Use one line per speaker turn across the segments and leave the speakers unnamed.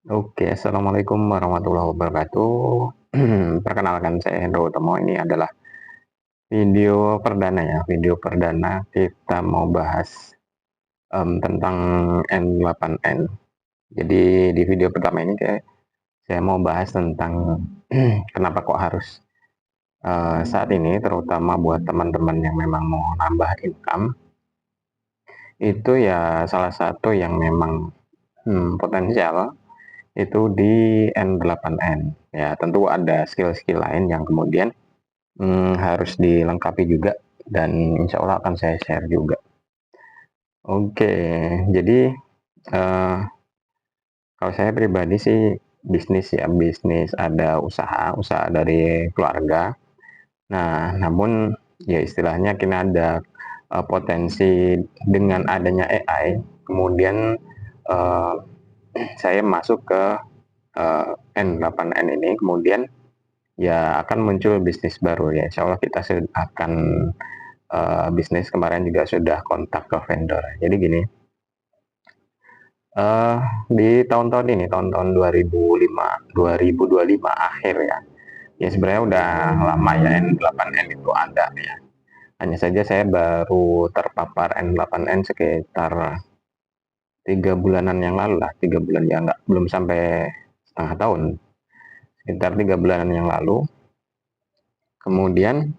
Oke, assalamualaikum warahmatullahi wabarakatuh. Perkenalkan, saya Hendro Utomo. Ini adalah video perdana ya. Video perdana kita mau bahas tentang N8N. Jadi di video pertama ini saya mau bahas tentang kenapa kok harus saat ini, terutama buat teman-teman yang memang mau nambah income, itu ya salah satu yang memang potensial itu di N8N. Ya, tentu ada skill-skill lain yang kemudian harus dilengkapi juga, dan insya Allah akan saya share juga. Oke, jadi kalau saya pribadi sih bisnis ya, bisnis, ada usaha dari keluarga. Nah, namun ya istilahnya kini ada potensi dengan adanya AI, kemudian uh, saya masuk ke N8N ini, kemudian ya akan muncul bisnis baru ya. Insya Allah kita akan bisnis kemarin juga sudah kontak ke vendor. Jadi gini, uh, di tahun-tahun ini, tahun-tahun 2025 akhir ya. Ya sebenarnya udah lama ya N8N itu ada ya. Hanya saja saya baru terpapar N8N sekitar 3 bulanan yang lalu lah, 3 bulan ya, nggak, belum sampai setengah tahun, sekitar 3 bulanan yang lalu. Kemudian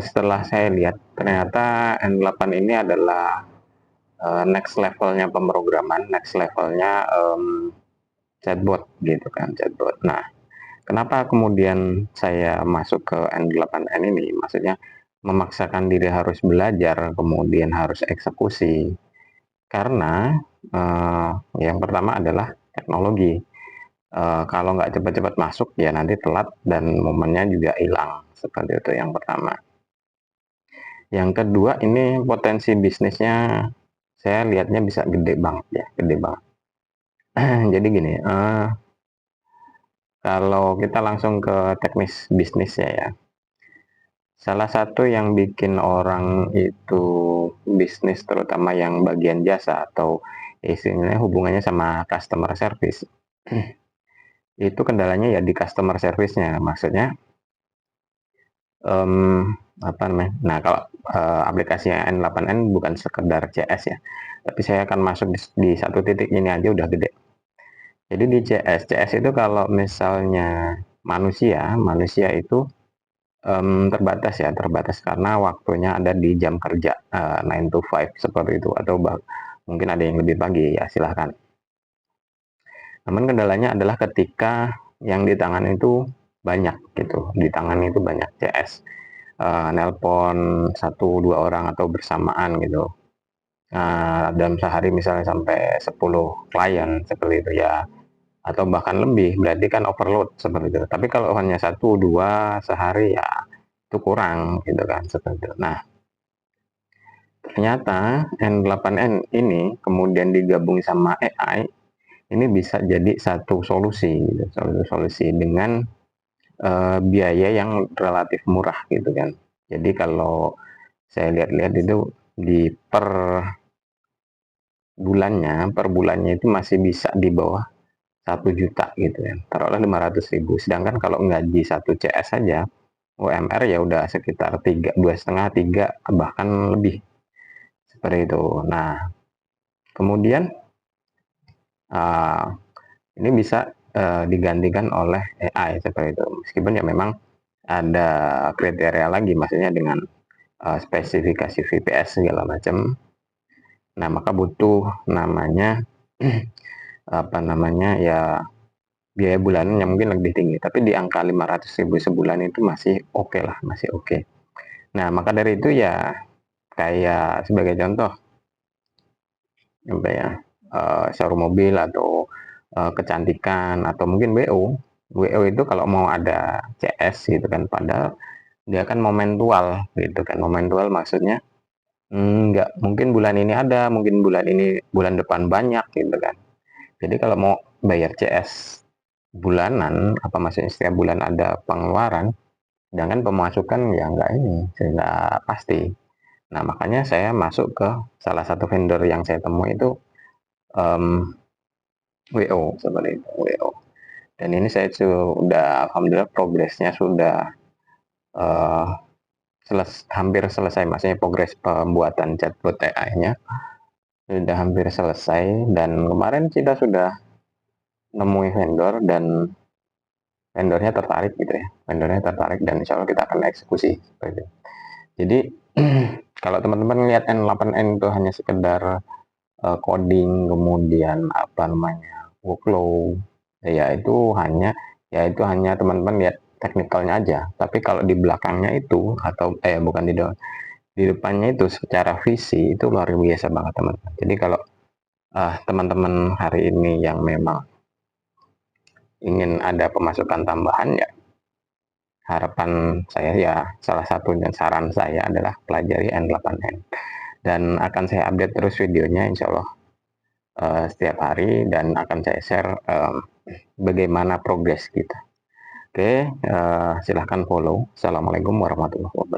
setelah saya lihat ternyata N8 ini adalah next levelnya pemrograman, next levelnya chatbot gitu kan, chatbot. Nah, kenapa kemudian saya masuk ke N8N ini? Maksudnya memaksakan diri harus belajar, kemudian harus eksekusi. Karena yang pertama adalah teknologi. Kalau nggak cepat-cepat masuk, ya nanti telat dan momennya juga hilang. Seperti itu yang pertama. Yang kedua, ini potensi bisnisnya saya lihatnya bisa gede banget ya, gede banget. Jadi gini, kalau kita langsung ke teknis bisnisnya ya, salah satu yang bikin orang itu bisnis, terutama yang bagian jasa atau istilahnya hubungannya sama customer service, itu kendalanya ya di customer service-nya. Maksudnya apa namanya? Nah, kalau aplikasi N8N bukan sekedar CS ya, tapi saya akan masuk di satu titik ini aja udah gede. Jadi di CS itu kalau misalnya manusia itu terbatas ya, terbatas karena waktunya ada di jam kerja 9 to 5 seperti itu, atau mungkin ada yang lebih pagi ya, silahkan. Namun kendalanya adalah ketika yang di tangan itu banyak gitu, di tangan itu banyak CS, nelpon 1-2 orang atau bersamaan gitu. Dalam sehari misalnya sampai 10 klien seperti itu ya, atau bahkan lebih, berarti kan overload seperti itu. Tapi kalau hanya 1-2 sehari ya itu kurang gitu kan, seperti itu. Nah, ternyata N8N ini kemudian digabung sama AI, ini bisa jadi satu solusi gitu, solusi dengan biaya yang relatif murah gitu kan. Jadi kalau saya lihat-lihat itu di per bulannya itu masih bisa di bawah 1 juta gitu ya, taruhlah 500.000. Sedangkan kalau gaji 1 CS saja UMR ya udah sekitar 2,5 3 bahkan lebih, seperti itu. Nah, kemudian ini bisa digantikan oleh AI seperti itu, meskipun ya memang ada kriteria lagi, maksudnya dengan spesifikasi VPS segala macam. Nah, maka butuh namanya apa namanya ya, biaya bulanan yang mungkin lebih tinggi, tapi di angka 500.000 sebulan itu masih oke lah, masih oke. Nah, maka dari itu ya, kayak sebagai contoh apa ya, showroom mobil atau kecantikan atau mungkin WO itu kalau mau ada CS gitu kan, padahal dia kan momentual gitu kan. Momentual maksudnya nggak mungkin bulan ini ada, mungkin bulan depan banyak gitu kan. Jadi kalau mau bayar CS bulanan, apa maksudnya setiap bulan ada pengeluaran, sedangkan pemasukan ya nggak pasti. Nah, makanya saya masuk ke salah satu vendor yang saya temui itu, um, WO seperti itu, WO. Dan ini saya sudah alhamdulillah progresnya sudah uh, hampir selesai, maksudnya progres pembuatan chatbot AI-nya sudah hampir selesai, dan kemarin kita sudah nemui vendor dan vendornya tertarik gitu ya, vendornya tertarik dan insya Allah kita akan eksekusi seperti itu. Jadi kalau teman-teman lihat N8N itu hanya sekedar coding, kemudian apa namanya workflow, itu hanya teman-teman lihat teknikalnya aja. Tapi kalau di belakangnya itu, atau bukan di depannya itu, secara visi itu luar biasa banget teman-teman. Jadi kalau teman-teman hari ini yang memang ingin ada pemasukan tambahan, ya harapan saya, ya salah satu dan saran saya adalah pelajari N8N, dan akan saya update terus videonya insya Allah setiap hari, dan akan saya share bagaimana progres kita. Oke, silahkan follow. Assalamualaikum warahmatullahi wabarakatuh.